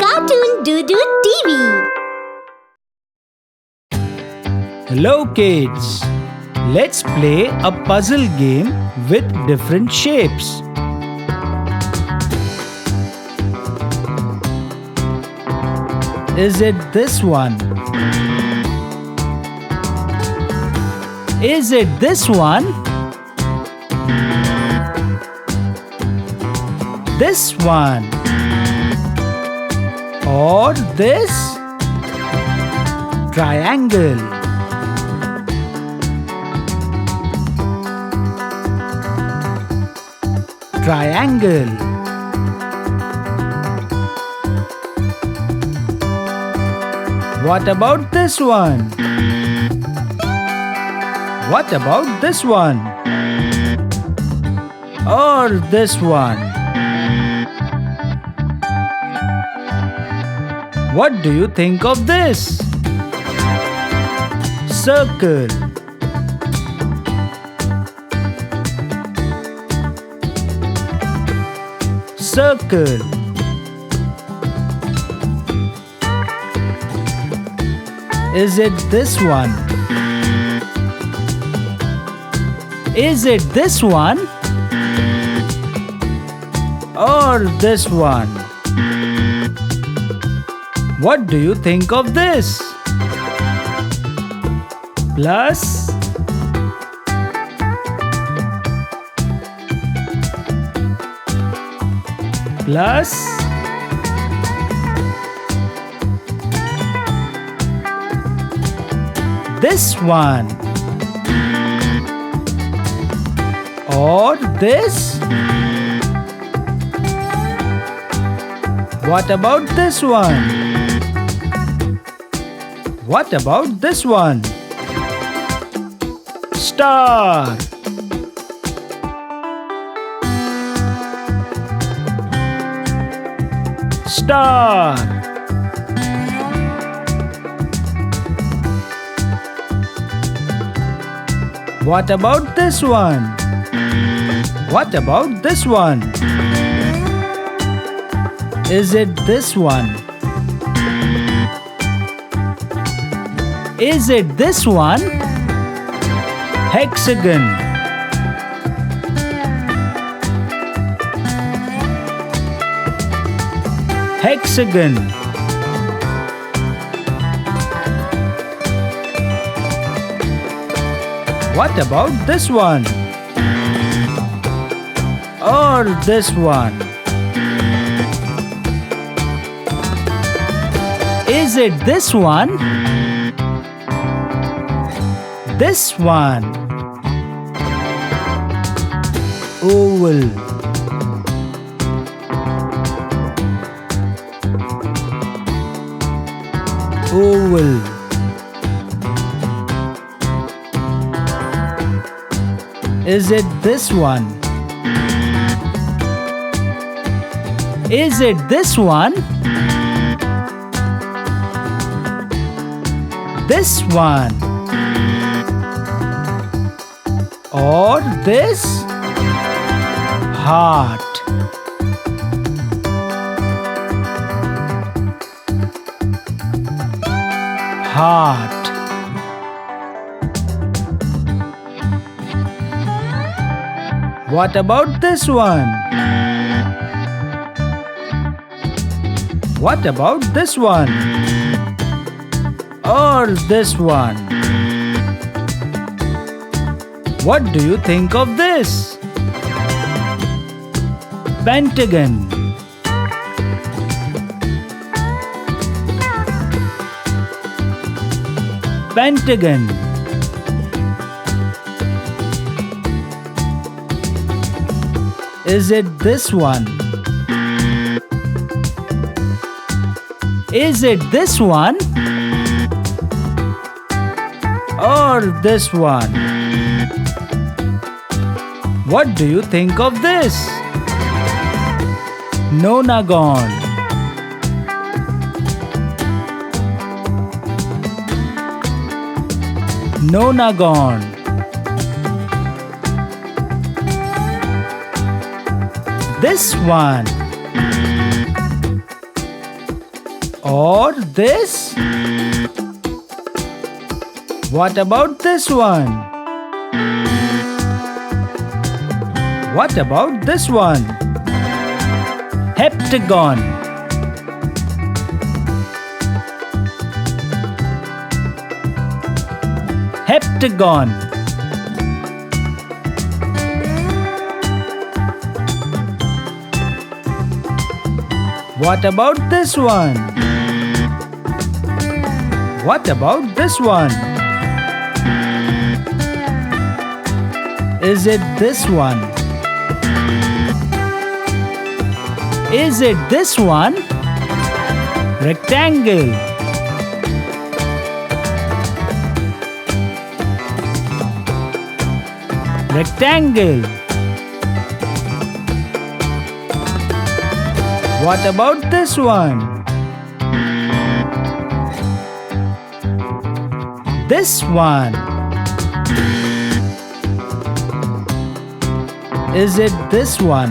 Cartoon Doo-Doo TV. Hello kids! Let's play a puzzle game with different shapes. Is it this one? Is it this one? This one? Or this? Triangle. Triangle. What about this one? What about this one? Or this one? What do you think of this? Circle. Circle. Is it this one? Is it this one? Or this one? What do you think of this? Plus, plus, this one, or this? What about this one? What about this one? Star. Star. What about this one? What about this one? Is it this one? Is it this one? Hexagon. Hexagon. What about this one? Or this one? Is it this one? This one? Oval. Oval. Is it this one? Is it this one? This one? Or this? Heart. Heart. What about this one? What about this one? Or this one? What do you think of this? Pentagon. Pentagon. Is it this one? Is it this one? Or this one? What do you think of this? Nonagon. Nonagon. this one? Or this? What about this one? What about this one? Heptagon. Heptagon. What about this one? What about this one? Is it this one? Is it this one? Rectangle. Rectangle. What about this one? This one. Is it this one?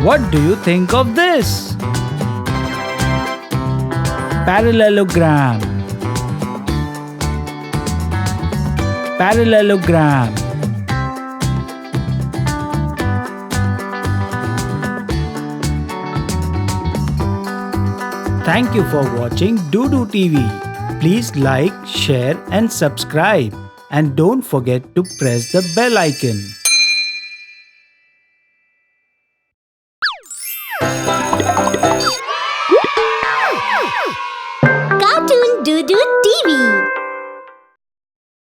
What do you think of this? Parallelogram. Parallelogram. Thank you for watching Doodoo TV. Please like, share and subscribe. And don't forget to press the bell icon.